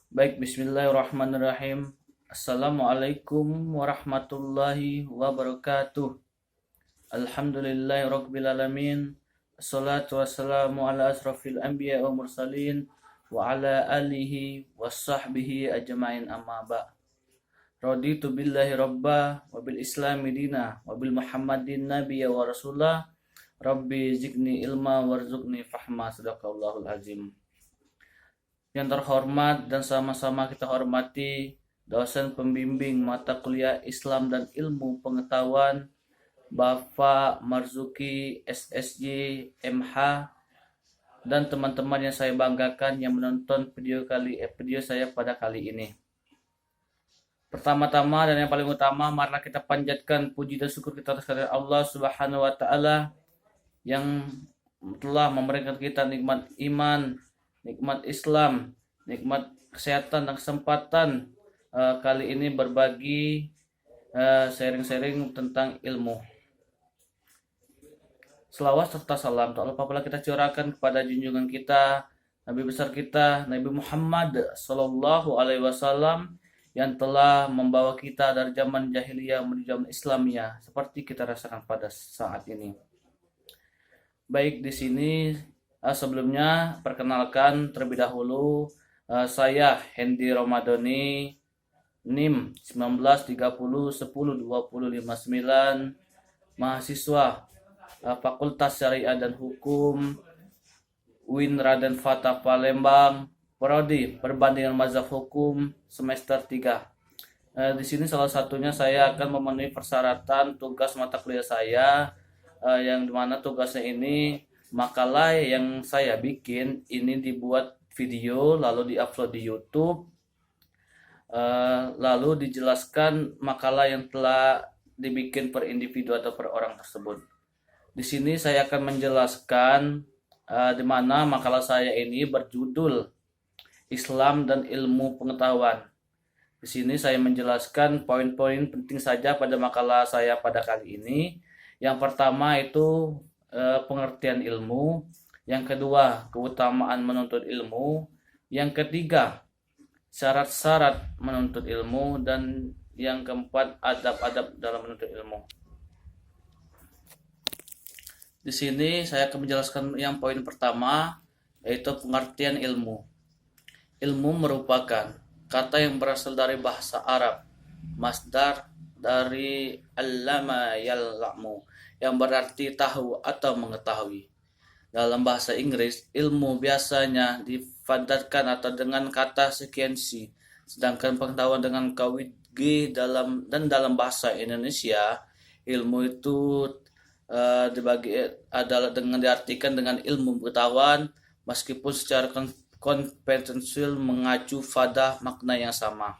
Baik, bismillahirrahmanirrahim. Assalamualaikum warahmatullahi wabarakatuh. Alhamdulillahirabbil alamin. Assalatu wassalamu ala asrafil anbiya wa mursalin wa ala alihi washabbihi ajmain amma ba. Raditu billahi rabba wa bil islami dina wa bil muhammadin nabiyya wa rasulah. Rabbi zidni ilma warzuqni fahma. Sadaqallahul azim. Yang terhormat dan sama-sama kita hormati dosen pembimbing mata kuliah Islam dan Ilmu Pengetahuan Bapak Marzuki SSJ MH dan teman-teman yang saya banggakan yang menonton video saya pada kali ini. Pertama-tama dan yang paling utama, marilah kita panjatkan puji dan syukur kita atas kehadirat Allah Subhanahu wa taala yang telah memberikan kita nikmat iman, nikmat Islam, nikmat kesehatan dan kesempatan kali ini berbagi sharing-sharing tentang ilmu. Selawat serta salam tak lupa pula kita curahkan kepada junjungan kita, Nabi besar kita, Nabi Muhammad Sallallahu Alaihi Wasallam yang telah membawa kita dari zaman jahiliyah menuju zaman Islamiyah seperti kita rasakan pada saat ini. Baik, di sini sebelumnya perkenalkan terlebih dahulu saya Hendy Romadoni NIM 1930102059 mahasiswa Fakultas Syariah dan Hukum UIN Raden Fatah Palembang Prodi Perbandingan Mazhab Hukum semester 3. Di sini salah satunya saya akan memenuhi persyaratan tugas mata kuliah saya yang dimana tugasnya ini makalah yang saya bikin ini dibuat video lalu diupload di YouTube, lalu dijelaskan makalah yang telah dibikin per individu atau per orang tersebut. Di sini saya akan menjelaskan di mana makalah saya ini berjudul Islam dan Ilmu Pengetahuan. Di sini saya menjelaskan poin-poin penting saja pada makalah saya pada kali ini. Yang pertama itu pengertian ilmu, yang kedua keutamaan menuntut ilmu, yang ketiga syarat-syarat menuntut ilmu, dan yang keempat adab-adab dalam menuntut ilmu. Di sini saya akan menjelaskan yang poin pertama yaitu pengertian ilmu. Ilmu merupakan kata yang berasal dari bahasa Arab, masdar dari allama ya'lamu yang berarti tahu atau mengetahui. Dalam bahasa Inggris, ilmu biasanya dipadatkan atau dengan kata science, sedangkan pengetahuan dengan kawidg dalam bahasa Indonesia, ilmu itu diartikan dengan ilmu pengetahuan meskipun secara konvensional mengacu pada makna yang sama.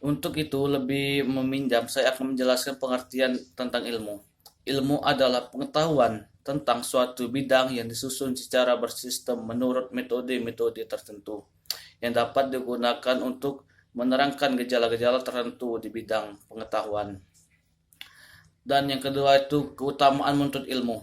Untuk itu lebih meminjam, saya akan menjelaskan pengertian tentang ilmu. Ilmu adalah pengetahuan tentang suatu bidang yang disusun secara bersistem menurut metode-metode tertentu yang dapat digunakan untuk menerangkan gejala-gejala tertentu di bidang pengetahuan. Dan yang kedua itu keutamaan menuntut ilmu.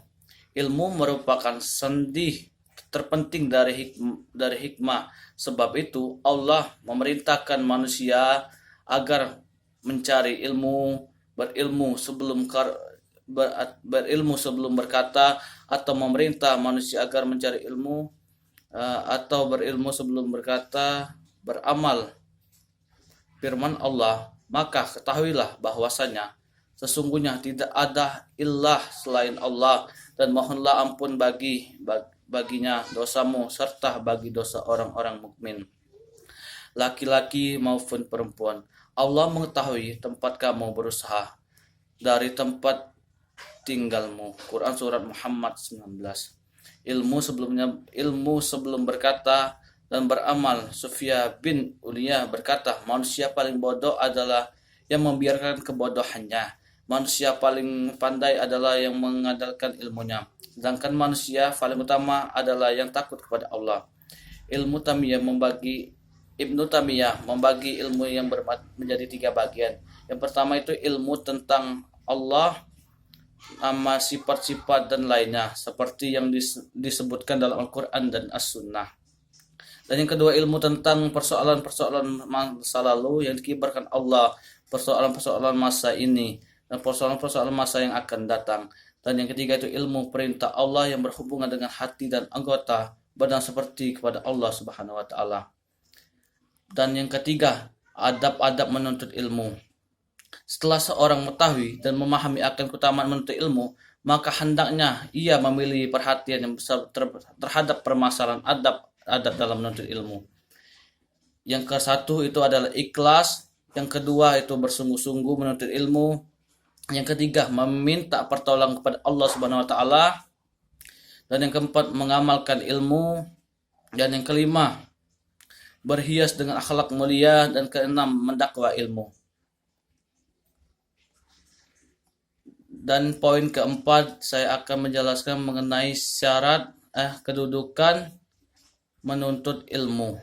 Ilmu merupakan sendi terpenting dari hikmah. Sebab itu Allah memerintahkan manusia agar mencari ilmu, berilmu sebelum berkata, atau memerintah manusia agar mencari ilmu atau berilmu sebelum berkata, beramal. Firman Allah, maka ketahuilah bahwasanya sesungguhnya tidak ada ilah selain Allah, dan mohonlah ampun baginya dosamu serta bagi dosa orang-orang mukmin, laki-laki maupun perempuan. Allah mengetahui tempat kamu berusaha dari tempat tinggalmu. Quran surat Muhammad 19. Ilmu sebelum berkata dan beramal. Sufyan bin Uyainah berkata, manusia paling bodoh adalah yang membiarkan kebodohannya. Manusia paling pandai adalah yang mengandalkan ilmunya. Sedangkan manusia paling utama adalah yang takut kepada Allah. Ibnu Taimiyah membagi ilmu yang menjadi 3 bagian. Yang pertama itu ilmu tentang Allah, nama sifat-sifat dan lainnya seperti yang disebutkan dalam Al-Quran dan As-Sunnah. Dan yang kedua, ilmu tentang persoalan-persoalan masa lalu yang dikibarkan Allah, persoalan-persoalan masa ini, dan persoalan-persoalan masa yang akan datang. Dan yang ketiga itu ilmu perintah Allah yang berhubungan dengan hati dan anggota badan seperti kepada Allah Subhanahu wa taala. Dan yang ketiga, adab-adab menuntut ilmu. Setelah seorang mengetahui dan memahami akan keutamaan menuntut ilmu, maka hendaknya ia memilih perhatian yang besar terhadap permasalahan adab dalam menuntut ilmu. Yang ke satu itu adalah ikhlas, yang kedua itu bersungguh-sungguh menuntut ilmu, yang ketiga meminta pertolongan kepada Allah Subhanahu wa taala, dan yang keempat mengamalkan ilmu, dan yang kelima berhias dengan akhlak mulia, dan keenam mendakwa ilmu. Dan poin keempat saya akan menjelaskan mengenai syarat kedudukan menuntut ilmu.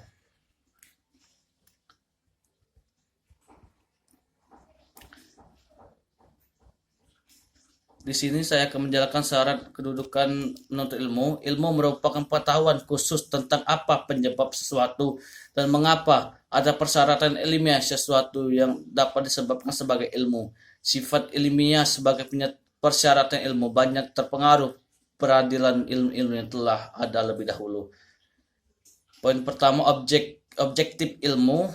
Di sini saya akan menjelaskan syarat kedudukan menuntut ilmu. Ilmu merupakan pengetahuan khusus tentang apa penyebab sesuatu dan mengapa ada persyaratan ilmiah sesuatu yang dapat disebabkan sebagai ilmu. Sifat ilmiah sebagai persyaratan ilmu banyak terpengaruh peradilan ilmu-ilmu yang telah ada lebih dahulu. Poin pertama, objektif ilmu.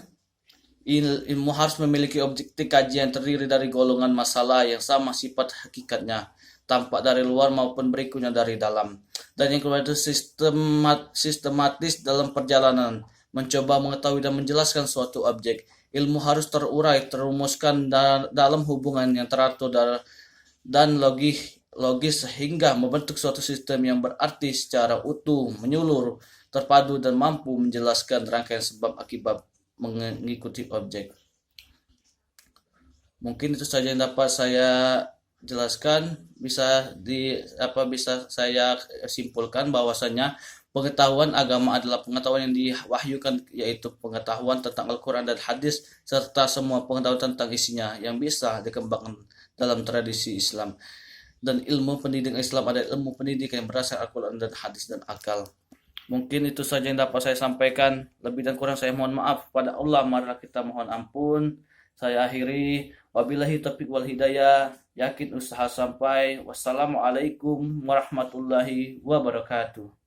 Ilmu harus memiliki objektif kajian terdiri dari golongan masalah yang sama sifat hakikatnya, tampak dari luar maupun berikutnya dari dalam. Dan yang kedua itu sistematis dalam perjalanan, mencoba mengetahui dan menjelaskan suatu objek. Ilmu harus terurai, terumuskan dalam hubungan yang teratur dan logis sehingga membentuk suatu sistem yang berarti secara utuh, menyeluruh, terpadu dan mampu menjelaskan rangkaian sebab akibat mengikuti objek. Mungkin itu saja yang dapat saya jelaskan. Bisa saya simpulkan bahwasanya pengetahuan agama adalah pengetahuan yang diwahyukan, yaitu pengetahuan tentang Al-Quran dan hadis serta semua pengetahuan tentang isinya yang bisa dikembangkan dalam tradisi Islam. Dan ilmu pendidikan Islam adalah ilmu pendidikan yang berdasarkan Al-Quran dan hadis dan akal. Mungkin itu saja yang dapat saya sampaikan. Lebih dan kurang saya mohon maaf kepada Allah. Marilah kita mohon ampun. Saya akhiri. Wabillahi taufiq wal hidayah. Yakin usaha sampai. Wassalamualaikum warahmatullahi wabarakatuh.